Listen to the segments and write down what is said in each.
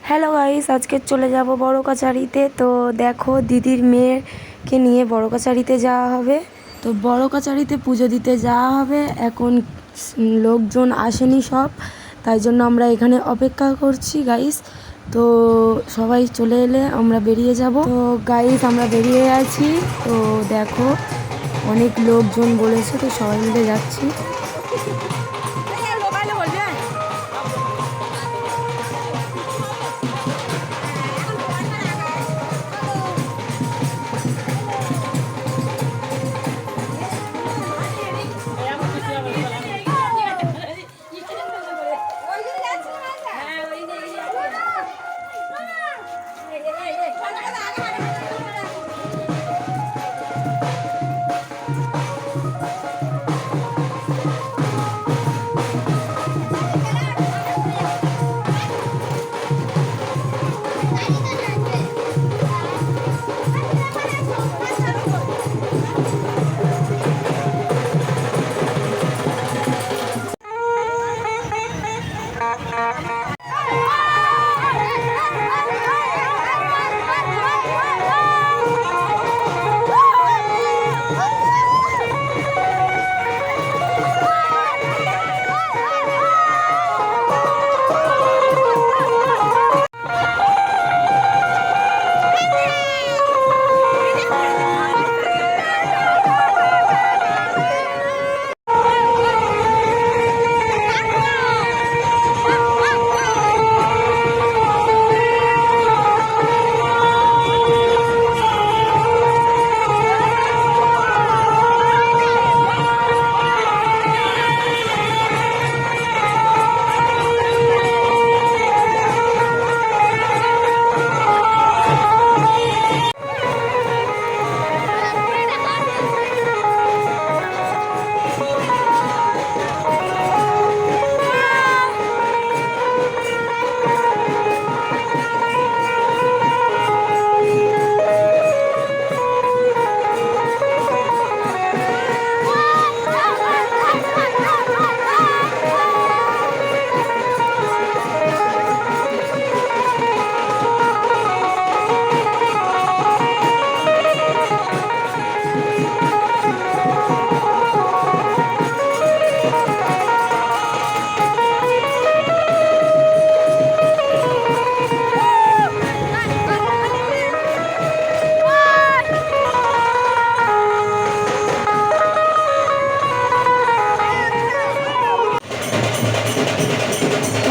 Hello guys, আজকে চলে যাব বড় কাছারিতে। তো দেখো, দিদির মেয়েকে নিয়ে বড় কাছারিতে যাওয়া হবে। তো বড় কাছারিতে পুজো দিতে যাওয়া হবে। এখন লোকজন আসেনি সব, তাই জন্য আমরা এখানে অপেক্ষা করছি গাইস। তো সবাই চলে এলে আমরা বেরিয়ে যাব। তো গাইস, আমরা বেরিয়ে আছি। তো দেখো, অনেক লোকজন বলেছে, তো সবাই মিলে যাচ্ছি।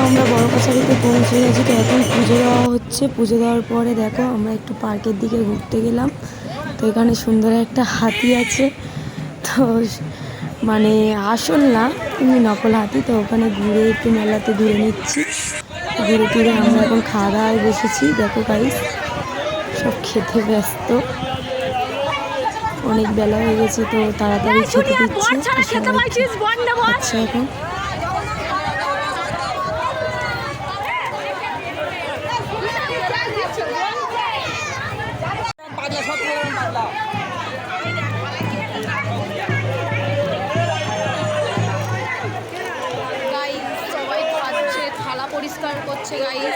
আমরা বড় কাছারিতে পৌঁছে গেছি। তো এখন পুজো দেওয়া হচ্ছে। পুজো দেওয়ার পরে দেখো, আমরা একটু পার্কের দিকে ঘুরতে গেলাম। তো এখানে সুন্দর একটা হাতি আছে। তো মানে আসল না, এমনি নকল হাতি। তো ওখানে ঘুরে একটু মেলাতে ঘুরে নিচ্ছি। ঘুরে টুরে আমরা এখন খাওয়া দাওয়ায় বসেছি। দেখো গাইস, সব খেতে ব্যস্ত। অনেক বেলা হয়ে গেছে, তো তাড়াতাড়ি খেতে দিচ্ছে। আচ্ছা, এখন পরিষ্কার করছে গাইস।